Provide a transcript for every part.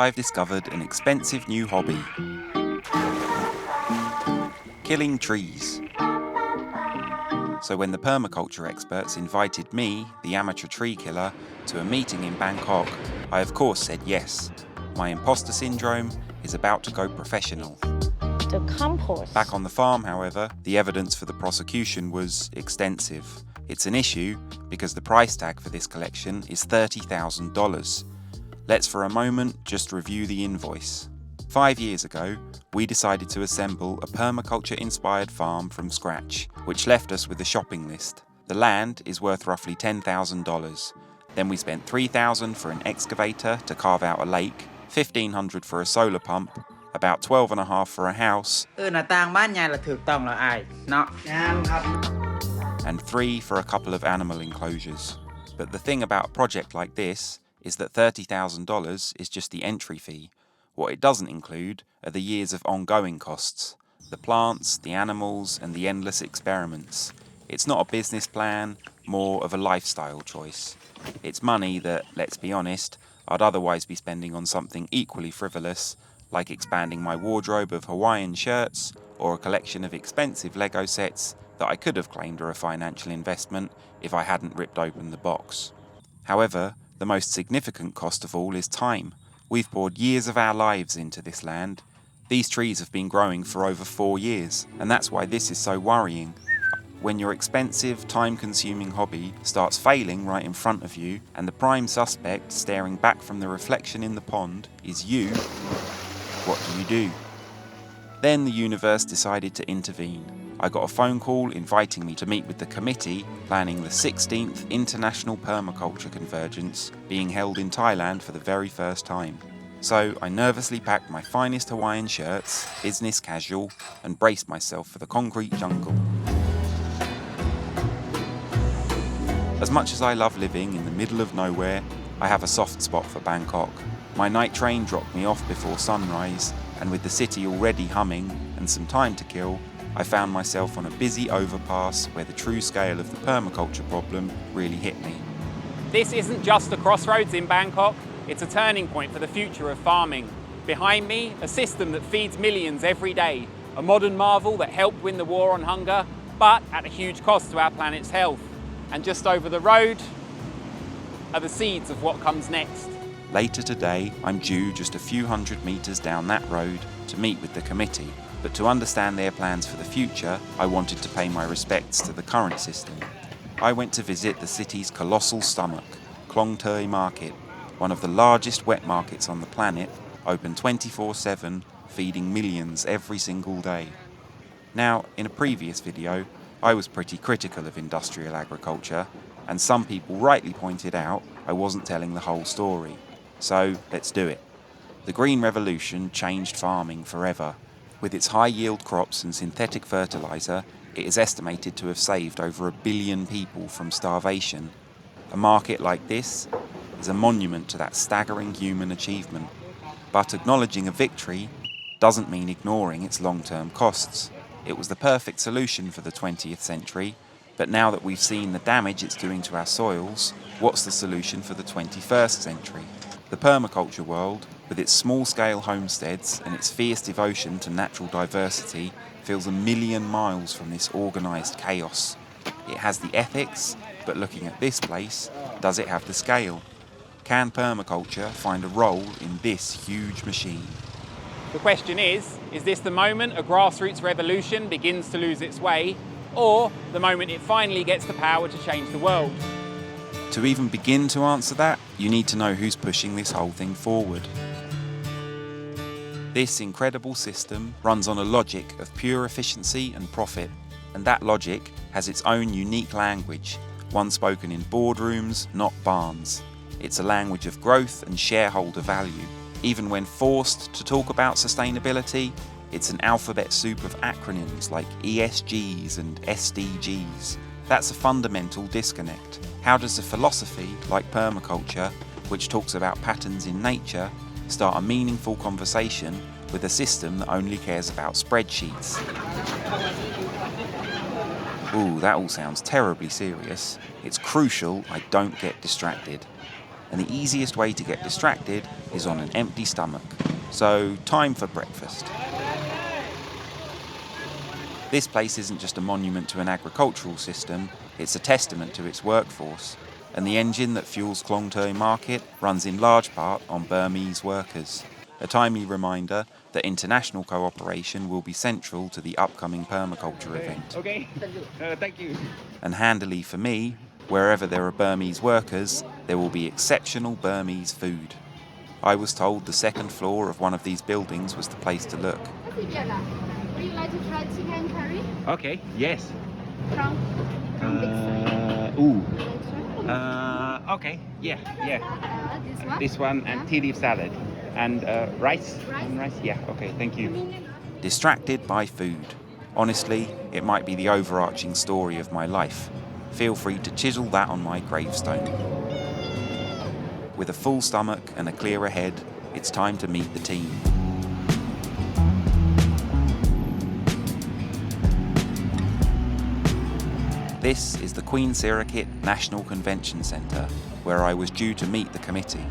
I've discovered an expensive new hobby. Killing trees. So when the permaculture experts invited me, the amateur tree killer, to a meeting in Bangkok, I of course said yes. My imposter syndrome is about to go professional. The compost. Back on the farm, however, the evidence for the prosecution was extensive. It's an issue because the price tag for this collection is $30,000. Let's for a moment just review the invoice. 5 years ago, we decided to assemble a permaculture-inspired farm from scratch, which left us with a shopping list. The land is worth roughly $10,000. Then we spent $3,000 for an excavator to carve out a lake, $1,500 for a solar pump, about $12,500 for a house, and $3,000 for a couple of animal enclosures. But the thing about a project like this is that $30,000 is just the entry fee. What it doesn't include are the years of ongoing costs, the plants, the animals, and the endless experiments. It's not a business plan, more of a lifestyle choice. It's money that, let's be honest, I'd otherwise be spending on something equally frivolous, like expanding my wardrobe of Hawaiian shirts or a collection of expensive Lego sets that I could have claimed are a financial investment if I hadn't ripped open the box. However, the most significant cost of all is time. We've poured years of our lives into this land. These trees have been growing for over 4 years, and that's why this is so worrying. When your expensive, time-consuming hobby starts failing right in front of you, and the prime suspect staring back from the reflection in the pond is you, what do? Then the universe decided to intervene. I got a phone call inviting me to meet with the committee planning the 16th International Permaculture Convergence being held in Thailand for the very first time. So I nervously packed my finest Hawaiian shirts, business casual, and braced myself for the concrete jungle. As much as I love living in the middle of nowhere, I have a soft spot for Bangkok. My night train dropped me off before sunrise, and with the city already humming and some time to kill, I found myself on a busy overpass where the true scale of the permaculture problem really hit me. This isn't just a crossroads in Bangkok, it's a turning point for the future of farming. Behind me, a system that feeds millions every day, a modern marvel that helped win the war on hunger, but at a huge cost to our planet's health. And just over the road are the seeds of what comes next. Later today, I'm due just a few hundred metres down that road to meet with the committee, but to understand their plans for the future, I wanted to pay my respects to the current system. I went to visit the city's colossal stomach, Khlong Toei market, one of the largest wet markets on the planet, open 24/7, feeding millions every single day. Now, in a previous video, I was pretty critical of industrial agriculture, and some people rightly pointed out I wasn't telling the whole story. So, let's do it. The Green Revolution changed farming forever. With its high-yield crops and synthetic fertilizer, it is estimated to have saved over 1 billion people from starvation. A market like this is a monument to that staggering human achievement. But acknowledging a victory doesn't mean ignoring its long-term costs. It was the perfect solution for the 20th century, but now that we've seen the damage it's doing to our soils, what's the solution for the 21st century? The permaculture world, with its small-scale homesteads and its fierce devotion to natural diversity, feels a million miles from this organised chaos. It has the ethics, but looking at this place, does it have the scale? Can permaculture find a role in this huge machine? The question is this the moment a grassroots revolution begins to lose its way, or the moment it finally gets the power to change the world? To even begin to answer that, you need to know who's pushing this whole thing forward. This incredible system runs on a logic of pure efficiency and profit, and that logic has its own unique language, one spoken in boardrooms, not barns. It's a language of growth and shareholder value. Even when forced to talk about sustainability, it's an alphabet soup of acronyms like ESGs and SDGs. That's a fundamental disconnect. How does a philosophy like permaculture, which talks about patterns in nature, start a meaningful conversation with a system that only cares about spreadsheets? Ooh, that all sounds terribly serious. It's crucial I don't get distracted. and the easiest way to get distracted is on an empty stomach. So, time for breakfast. This place isn't just a monument to an agricultural system, it's a testament to its workforce. And the engine that fuels Khlong Toei market runs in large part on Burmese workers. A timely reminder that international cooperation will be central to the upcoming permaculture event. Okay, thank you. And handily for me, wherever there are Burmese workers, there will be exceptional Burmese food. I was told the second floor of one of these buildings was the place to look. Would you like to try chicken curry? Okay, yes. From big side. Okay, yeah. This one? This one and tea leaf salad. And rice? Rice? Yeah, okay, thank you. Distracted by food. Honestly, it might be the overarching story of my life. Feel free to chisel that on my gravestone. With a full stomach and a clearer head, it's time to meet the team. This is the Queen Sirikit National Convention Centre, where I was due to meet the committee.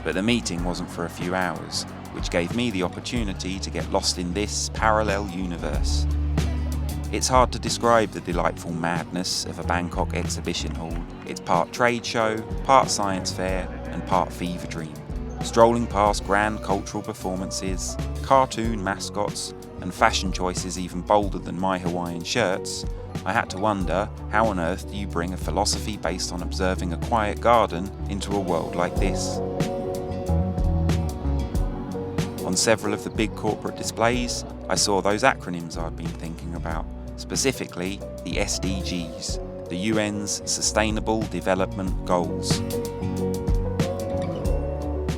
But the meeting wasn't for a few hours, which gave me the opportunity to get lost in this parallel universe. It's hard to describe the delightful madness of a Bangkok exhibition hall. It's part trade show, part science fair, and part fever dream. Strolling past grand cultural performances, cartoon mascots, and fashion choices even bolder than my Hawaiian shirts, I had to wonder, how on earth do you bring a philosophy based on observing a quiet garden into a world like this? On several of the big corporate displays, I saw those acronyms I've been thinking about, specifically the SDGs, the UN's Sustainable Development Goals.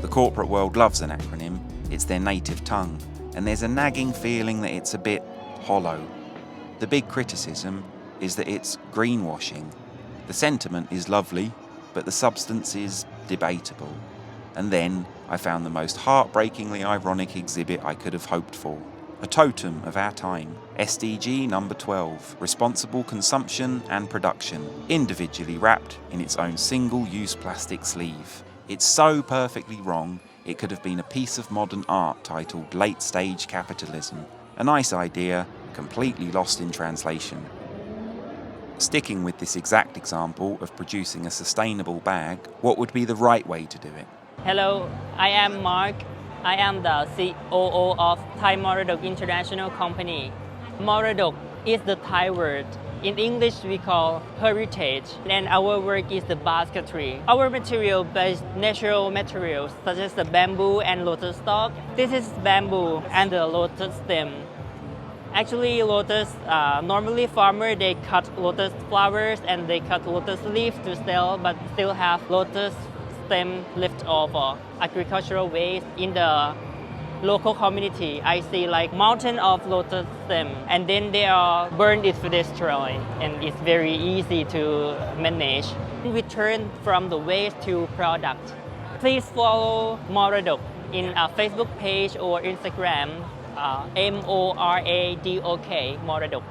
The corporate world loves an acronym, it's their native tongue, and there's a nagging feeling that it's a bit hollow. The big criticism is that it's greenwashing. The sentiment is lovely, but the substance is debatable. And then I found the most heartbreakingly ironic exhibit I could have hoped for. A totem of our time. SDG number 12, responsible consumption and production, individually wrapped in its own single-use plastic sleeve. It's so perfectly wrong, it could have been a piece of modern art titled Late-Stage Capitalism. A nice idea, completely lost in translation. Sticking with this exact example of producing a sustainable bag, what would be the right way to do it? Hello, I am Mark. I am the COO of Thai Moradok International Company. Moradok is the Thai word. In English, we call heritage, and our work is the basketry. Our material-based natural materials, such as the bamboo and lotus stalk. This is bamboo and the lotus stem. Actually, lotus, normally farmers, they cut lotus flowers and they cut lotus leaves to sell, but still have lotus stem left over agricultural waste in the local community. I see like mountain of lotus stem, and then they are burned it to destroy, and it's very easy to manage. We turn from the waste to product. Please follow Moradok in our Facebook page or Instagram. Moradok, Moradok.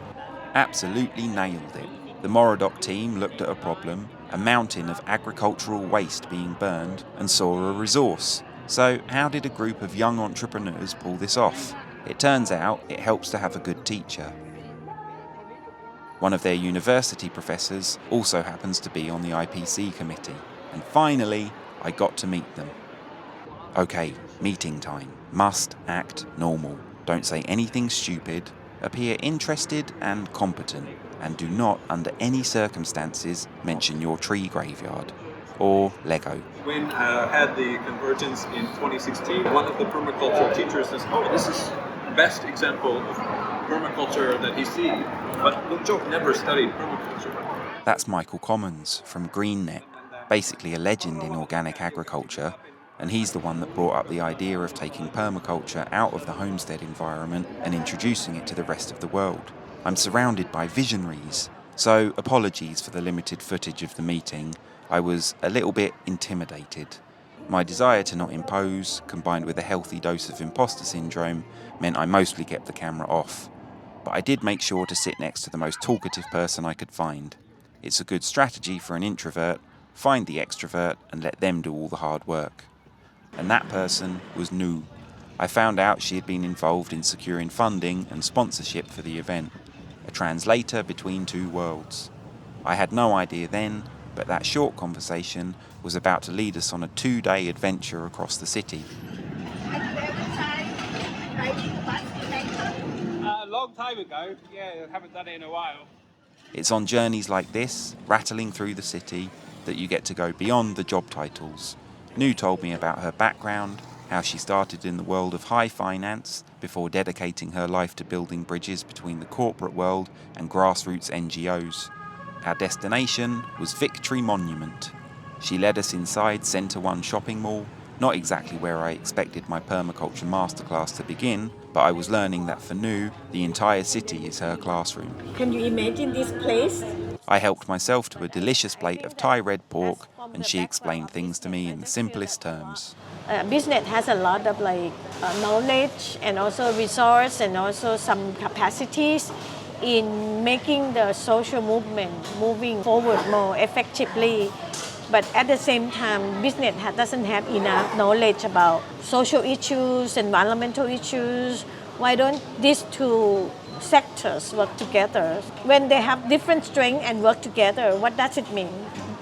Absolutely nailed it. The Moradok team looked at a problem, a mountain of agricultural waste being burned, and saw a resource. So how did a group of young entrepreneurs pull this off? It turns out it helps to have a good teacher. One of their university professors also happens to be on the IPC committee. And finally, I got to meet them. Okay, meeting time. Must act normal. Don't say anything stupid. Appear interested and competent. And do not, under any circumstances, mention your tree graveyard. Or Lego. When I had the convergence in 2016, one of the permaculture teachers says, "Oh, this is the best example of permaculture that he sees." But Luke never studied permaculture. That's Michael Commons from GreenNet, basically a legend in organic agriculture, and he's the one that brought up the idea of taking permaculture out of the homestead environment and introducing it to the rest of the world. I'm surrounded by visionaries, so apologies for the limited footage of the meeting. I was a little bit intimidated. My desire to not impose, combined with a healthy dose of imposter syndrome, meant I mostly kept the camera off. But I did make sure to sit next to the most talkative person I could find. It's a good strategy for an introvert, find the extrovert and let them do all the hard work. And that person was Nu. I found out she had been involved in securing funding and sponsorship for the event, a translator between two worlds. I had no idea then, but that short conversation was about to lead us on a 2-day adventure across the city. Have you ever tried riding a bus in Bangkok? A long time ago, yeah, I haven't done it in a while. It's on journeys like this, rattling through the city, that you get to go beyond the job titles. Nu told me about her background, how she started in the world of high finance before dedicating her life to building bridges between the corporate world and grassroots NGOs. Our destination was Victory Monument. She led us inside Centara shopping mall, not exactly where I expected my permaculture masterclass to begin, but I was learning that for Nu, the entire city is her classroom. Can you imagine this place? I helped myself to a delicious plate of Thai red pork, and she explained things to me in the simplest terms. Business has a lot of knowledge and also resource and also some capacities in making the social movement moving forward more effectively. But at the same time, business doesn't have enough knowledge about social issues, environmental issues. Why don't these two sectors work together? When they have different strengths and work together, what does it mean?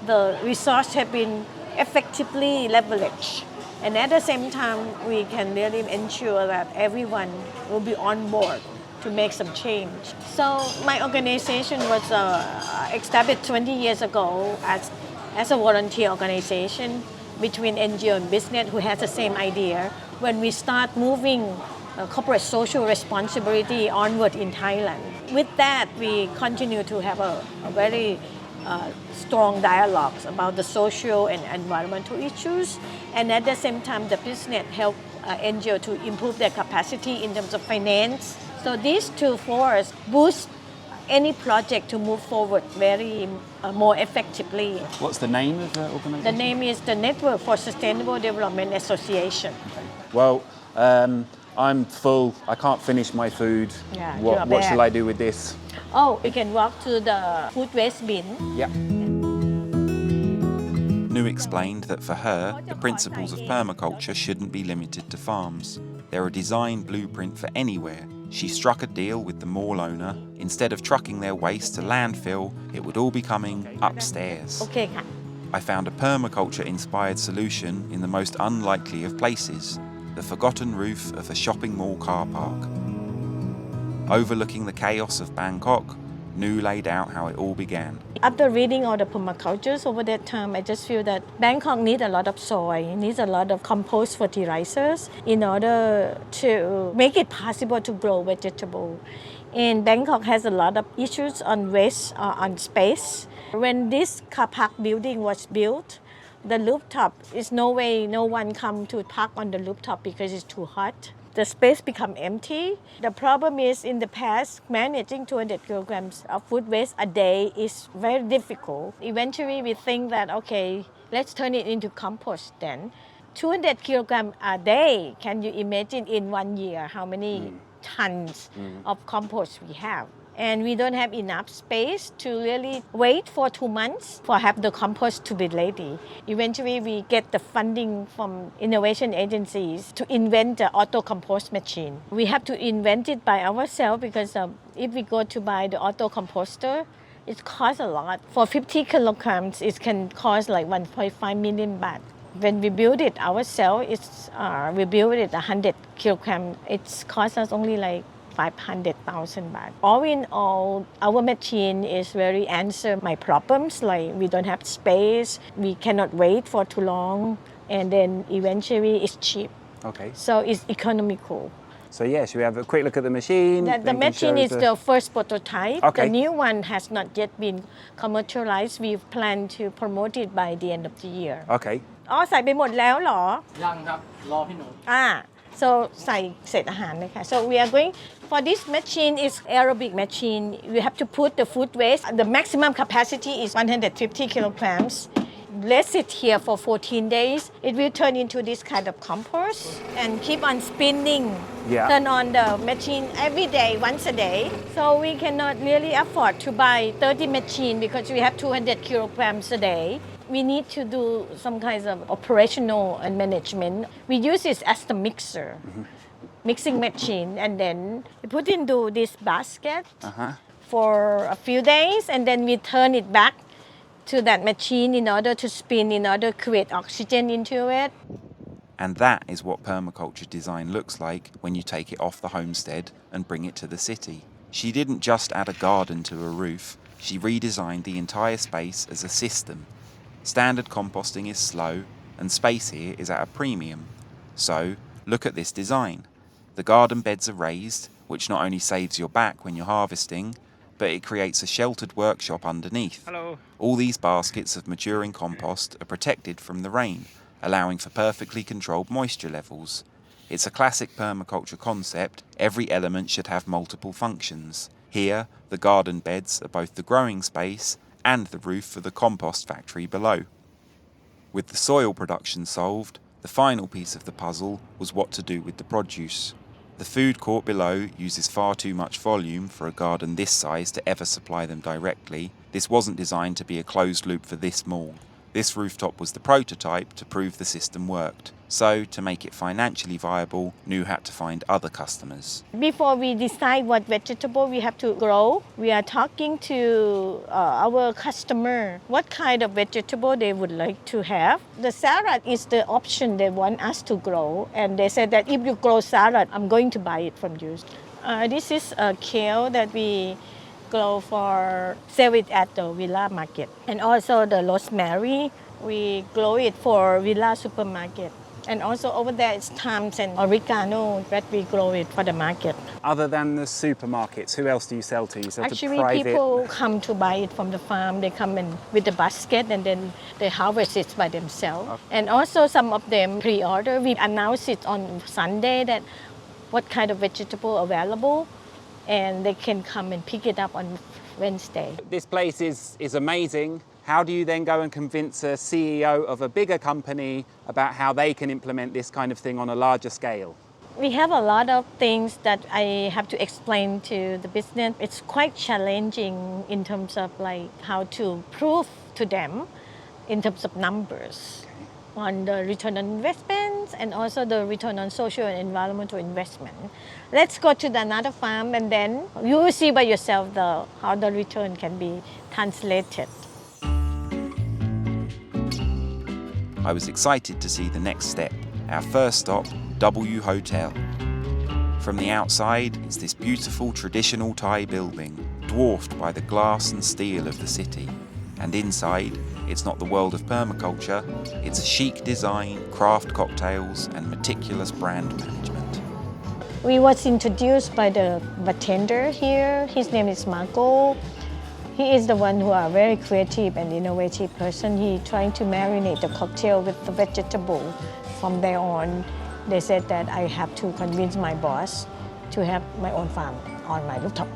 The resource have been effectively leveraged. And at the same time, we can really ensure that everyone will be on board to make some change. So my organization was established 20 years ago as a volunteer organization between NGO and business who has the same idea. When we start moving corporate social responsibility onward in Thailand. With that, we continue to have a very strong dialogues about the social and environmental issues. And at the same time, the business help NGO to improve their capacity in terms of finance. So these two forces boost any project to move forward very more effectively. What's the name of the organisation? The name is the Network for Sustainable Development Association. Well, I'm full. I can't finish my food. Yeah, you are What bad. shall I do with this? Oh, we can walk to the food waste bin. Yeah. Nu explained that for her, the principles of permaculture shouldn't be limited to farms. They're a design blueprint for anywhere. She struck a deal with the mall owner. Instead of trucking their waste to landfill, it would all be coming upstairs. Okay,ค่ะ. I found a permaculture-inspired solution in the most unlikely of places, the forgotten roof of a shopping mall car park. Overlooking the chaos of Bangkok, Nu laid out how it all began. After reading all the permacultures over that time, I just feel that Bangkok needs a lot of soil, needs a lot of compost fertilizers in order to make it possible to grow vegetable. And Bangkok has a lot of issues on waste, on space. When this car park building was built, the rooftop is no way no one come to park on the rooftop because it's too hot. The space become empty. The problem is in the past, managing 200 kilograms of food waste a day is very difficult. Eventually we think that, okay, let's turn it into compost then. 200 kilograms a day, can you imagine in 1 year how many tons of compost we have? And we don't have enough space to really wait for 2 months for have the compost to be ready. Eventually, we get the funding from innovation agencies to invent the auto compost machine. We have to invent it by ourselves because if we go to buy the auto composter, it costs a lot. For 50 kilograms, it can cost like 1.5 million baht. When we build it ourselves, we build it 100 kilograms. It costs us only like 500,000 baht. All in all, our machine is very answer my problems, like we don't have space, we cannot wait for too long, and then eventually it's cheap. Okay. So it's economical. So yeah, should we have a quick look at the machine? The machine is the first prototype. Okay. The new one has not yet been commercialized. We plan to promote it by the end of the year. Okay. อ๋อใส่ไปหมดแล้วเหรอ ยังครับ รอพี่หนู So ใส่เศษอาหารเลยค่ะ So we are going for this machine is aerobic machine. We have to put the food waste. The maximum capacity is 150 kilograms. Let it here for 14 days. It will turn into this kind of compost and keep on spinning. Yeah. Turn on the machine every day, once a day. So we cannot really afford to buy 30 machines because we have 200 kilograms a day. we need to do some kinds of operational and management. We use it as the mixer, mixing machine, and then we put into this basket for a few days, and then we turn it back to that machine in order to spin, in order to create oxygen into it. And that is what permaculture design looks like when you take it off the homestead and bring it to the city. She didn't just add a garden to a roof, she redesigned the entire space as a system. Standard composting is slow, and space here is at a premium. So, look at this design. The garden beds are raised, which not only saves your back when you're harvesting, but it creates a sheltered workshop underneath. Hello. All these baskets of maturing compost are protected from the rain, allowing for perfectly controlled moisture levels. It's a classic permaculture concept. Every element should have multiple functions. Here, the garden beds are both the growing space and the roof for the compost factory below. With the soil production solved, the final piece of the puzzle was what to do with the produce. The food court below uses far too much volume for a garden this size to ever supply them directly. This wasn't designed to be a closed loop for this mall. This rooftop was the prototype to prove the system worked. So, to make it financially viable, Nu had to find other customers. Before we decide what vegetable we have to grow, we are talking to our customer, what kind of vegetable they would like to have. The salad is the option they want us to grow, and they said that if you grow salad, I'm going to buy it from you. This is a kale that we grow for sell it at the Villa Market. And also the rosemary, we grow it for Villa Supermarket. And also over there it's thyme and oregano that we grow it for the market. Other than the supermarkets, who else do you sell to? You sell Actually, to private... people come to buy it from the farm. They come in with the basket and then they harvest it by themselves. Okay. And also some of them pre-order. We announce it on Sunday that what kind of vegetable available, and they can come and pick it up on Wednesday. This place is amazing. How do you then go and convince a CEO of a bigger company about how they can implement this kind of thing on a larger scale? We have a lot of things that I have to explain to the business. It's quite challenging in terms of like how to prove to them in terms of numbers on the return on investments and also the return on social and environmental investment. Let's go to another farm and then you will see by yourself how the return can be translated. I was excited to see the next step, our first stop, W Hotel. From the outside, it's this beautiful traditional Thai building, dwarfed by the glass and steel of the city. And inside, it's not the world of permaculture, it's a chic design, craft cocktails, and meticulous brand management. We was introduced by the bartender here. His name is Marco. He is the one who are very creative and innovative person. He trying to marinate the cocktail with the vegetable. From there on, they said that I have to convince my boss to have my own farm on my rooftop.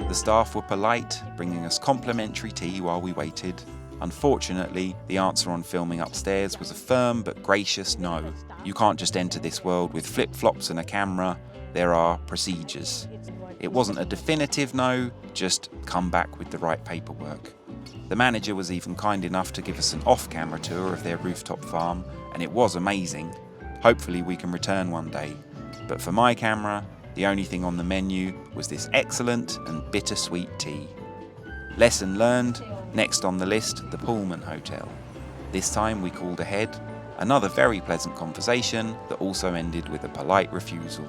The staff were polite, bringing us complimentary tea while we waited. Unfortunately, the answer on filming upstairs was a firm but gracious no. You can't just enter this world with flip-flops and a camera. There are procedures. It wasn't a definitive no, just come back with the right paperwork. The manager was even kind enough to give us an off-camera tour of their rooftop farm, and it was amazing. Hopefully we can return one day. But for my camera, the only thing on the menu was this excellent and bittersweet tea. Lesson learned, next on the list, the Pullman Hotel. This time we called ahead, another very pleasant conversation that also ended with a polite refusal.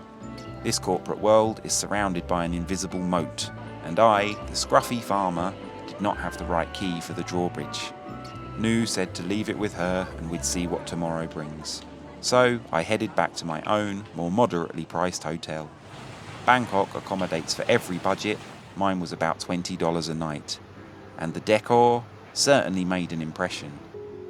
This corporate world is surrounded by an invisible moat, and I, the scruffy farmer, did not have the right key for the drawbridge. Nu said to leave it with her and we'd see what tomorrow brings. So I headed back to my own, more moderately priced hotel. Bangkok accommodates for every budget. Mine was about $20 a night. And the decor certainly made an impression.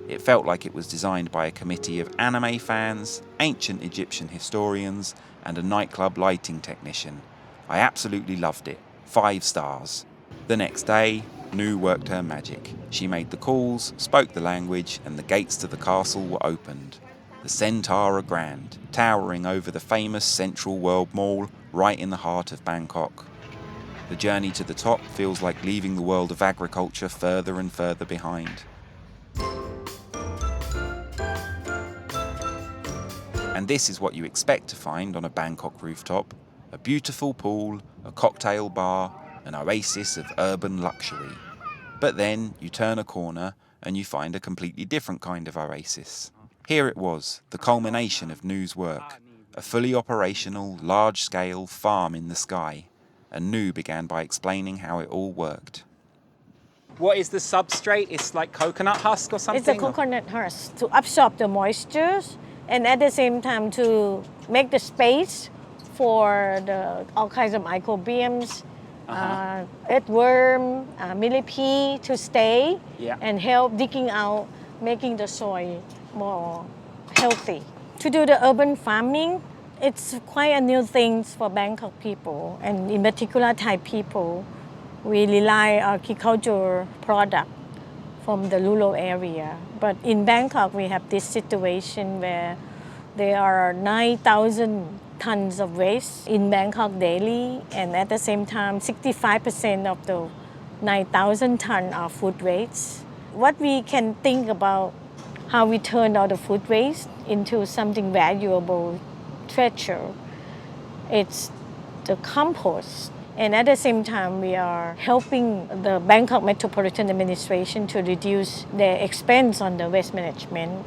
It felt like it was designed by a committee of anime fans, ancient Egyptian historians, and a nightclub lighting technician. I absolutely loved it. 5 stars. The next day, Nu worked her magic. She made the calls, spoke the language, and the gates to the castle were opened. The Centara Grand, towering over the famous Central World Mall right in the heart of Bangkok. The journey to the top feels like leaving the world of agriculture further and further behind. And this is what you expect to find on a Bangkok rooftop: a beautiful pool, a cocktail bar, an oasis of urban luxury. But then you turn a corner and you find a completely different kind of oasis. Here it was, the culmination of Nu's work, a fully operational, large-scale farm in the sky. And Nu began by explaining how it all worked. What is the substrate? It's like coconut husk or something? It's a coconut husk to absorb the moisture and at the same time to make the space for all kinds of microbiomes, earthworm, millipede to stay and help digging out, making the soil more healthy. To do the urban farming, it's quite a new thing for Bangkok people, and in particular Thai people. We rely on agricultural product from the rural area. But in Bangkok, we have this situation where there are 9,000 tons of waste in Bangkok daily, and at the same time, 65% of the 9,000 tons are food waste. What we can think about how we turn out the food waste into something valuable treasure. It's the compost. And at the same time, we are helping the Bangkok Metropolitan Administration to reduce their expense on the waste management.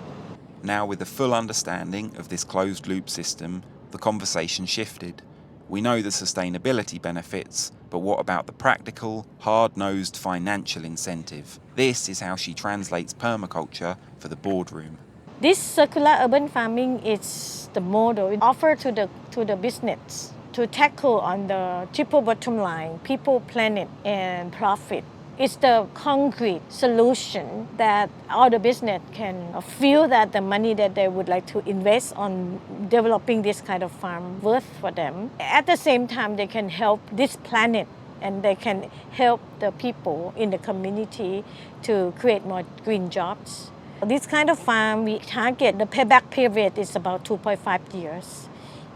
Now, with a full understanding of this closed-loop system, the conversation shifted. We know the sustainability benefits, but what about the practical, hard-nosed financial incentive? This is how she translates permaculture for the boardroom. This circular urban farming is the model offered to the business to tackle on the triple bottom line, people, planet, and profit. It's the concrete solution that all the business can feel that the money that they would like to invest on developing this kind of farm worth for them. At the same time, they can help this planet and they can help the people in the community to create more green jobs. This kind of farm, we target the payback period is about 2.5 years.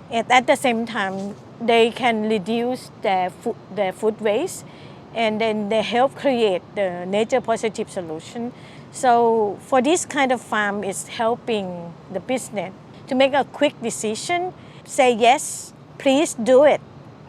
And at the same time, they can reduce their food waste, and then they help create the nature positive solution. So for this kind of farm, it's helping the business to make a quick decision, say yes, please do it,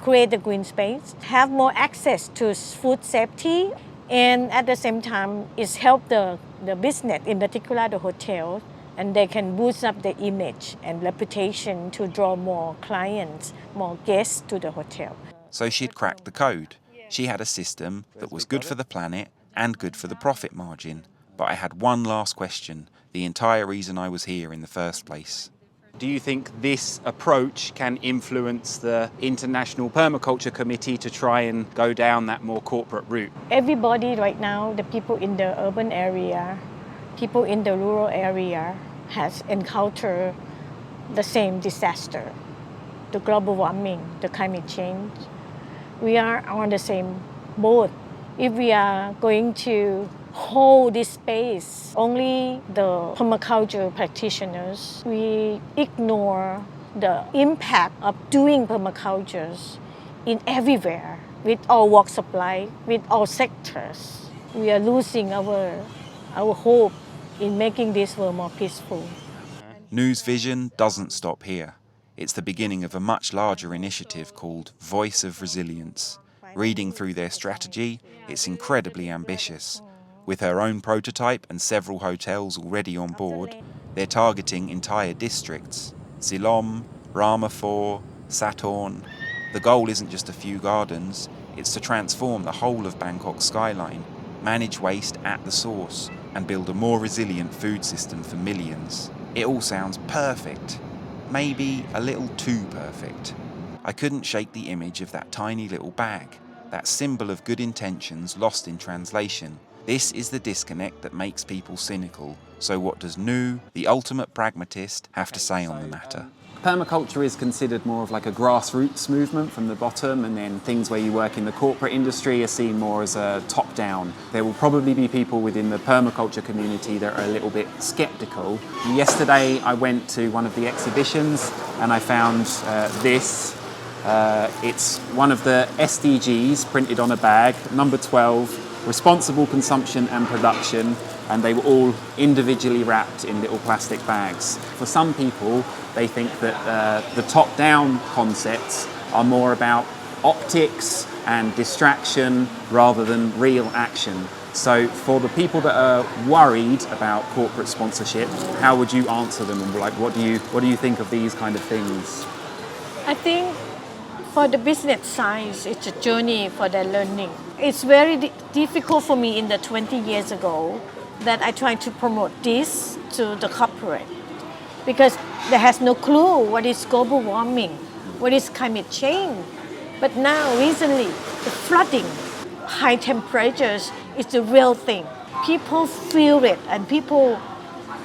create the green space, have more access to food safety, and at the same time, it's help the business, in particular the hotel, and they can boost up the image and reputation to draw more clients, more guests to the hotel. So she'd cracked the code. She had a system that was good for the planet and good for the profit margin. But I had one last question, the entire reason I was here in the first place. Do you think this approach can influence the International Permaculture Committee to try and go down that more corporate route? Everybody right now, the people in the urban area, people in the rural area has encountered the same disaster, the global warming, the climate change. We are on the same boat. If we are going to hold this space, only the permaculture practitioners, we ignore the impact of doing permaculture in everywhere, with all walks of life, with all sectors. We are losing our hope in making this world more peaceful. Nu's vision doesn't stop here. It's the beginning of a much larger initiative called Voice of Resilience. Reading through their strategy, it's incredibly ambitious. With her own prototype and several hotels already on board, they're targeting entire districts. Silom, Ramapur, Satorn. The goal isn't just a few gardens, it's to transform the whole of Bangkok's skyline, manage waste at the source, and build a more resilient food system for millions. It all sounds perfect. Maybe a little too perfect. I couldn't shake the image of that tiny little bag, that symbol of good intentions lost in translation. This is the disconnect that makes people cynical. So what does Nu, the ultimate pragmatist, have to say on the matter? Permaculture is considered more of like a grassroots movement from the bottom, and then things where you work in the corporate industry are seen more as a top-down. There will probably be people within the permaculture community that are a little bit skeptical. Yesterday I went to one of the exhibitions and I found this It's one of the SDGs printed on a bag, number 12, responsible consumption and production, and they were all individually wrapped in little plastic bags. For some people, they think that the top-down concepts are more about optics and distraction rather than real action. So for the people that are worried about corporate sponsorship, how would you answer them? And like, what do you think of these kind of things? I think for the business side, it's a journey for their learning. It's very difficult for me in the 20 years ago that I tried to promote this to the corporate because they has no clue what is global warming, what is climate change. But now recently, the flooding, high temperatures is the real thing. People feel it and people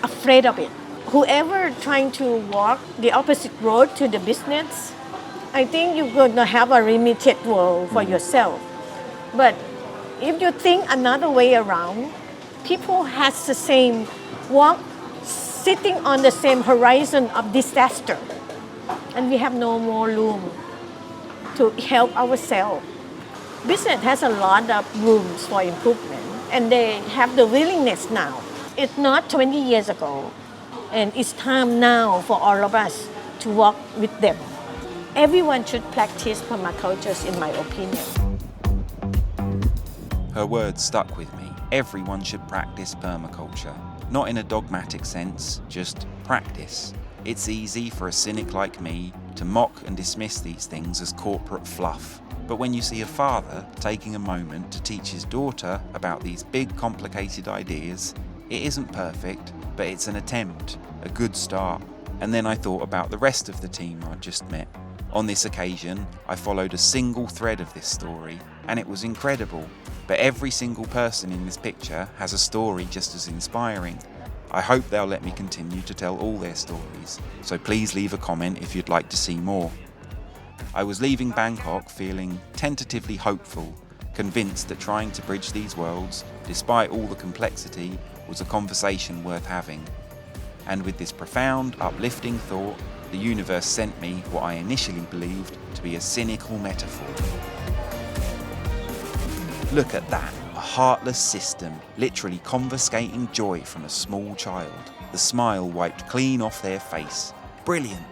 afraid of it. Whoever trying to walk the opposite road to the business, I think you're going to have a limited world for yourself. But if you think another way around, people has the same walk, sitting on the same horizon of disaster. And we have no more room to help ourselves. Business has a lot of rooms for improvement and they have the willingness now. It's not 20 years ago and it's time now for all of us to work with them. Everyone should practice permaculture in my opinion. Her words stuck with me. Everyone should practice permaculture. Not in a dogmatic sense, just practice. It's easy for a cynic like me to mock and dismiss these things as corporate fluff. But when you see a father taking a moment to teach his daughter about these big, complicated ideas, it isn't perfect, but it's an attempt, a good start. And then I thought about the rest of the team I'd just met. On this occasion, I followed a single thread of this story, and it was incredible. But every single person in this picture has a story just as inspiring. I hope they'll let me continue to tell all their stories, so please leave a comment if you'd like to see more. I was leaving Bangkok feeling tentatively hopeful, convinced that trying to bridge these worlds, despite all the complexity, was a conversation worth having. And with this profound, uplifting thought, the universe sent me what I initially believed to be a cynical metaphor. Look at that, a heartless system, literally confiscating joy from a small child. The smile wiped clean off their face. Brilliant.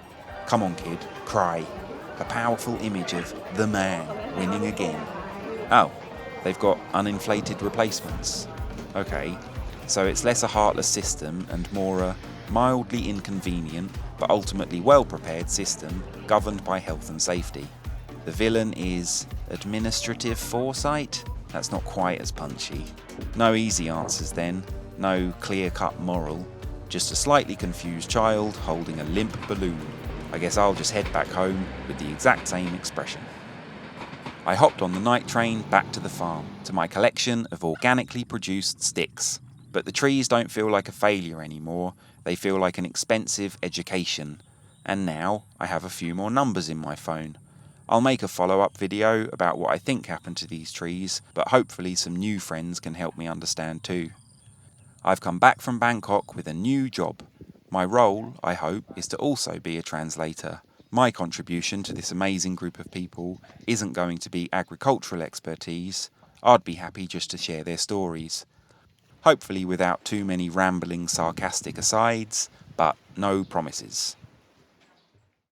Come on, kid, cry. A powerful image of the man winning again. Oh, they've got uninflated replacements. Okay, so it's less a heartless system and more a mildly inconvenient but ultimately well-prepared system governed by health and safety. The villain is administrative foresight? That's not quite as punchy. No easy answers then, no clear-cut moral, just a slightly confused child holding a limp balloon. I guess I'll just head back home with the exact same expression. I hopped on the night train back to the farm, to my collection of organically produced sticks. But the trees don't feel like a failure anymore, they feel like an expensive education. And now I have a few more numbers in my phone. I'll make a follow-up video about what I think happened to these trees, but hopefully some new friends can help me understand too. I've come back from Bangkok with a new job. My role, I hope, is to also be a translator. My contribution to this amazing group of people isn't going to be agricultural expertise. I'd be happy just to share their stories. Hopefully without too many rambling, sarcastic asides, but no promises.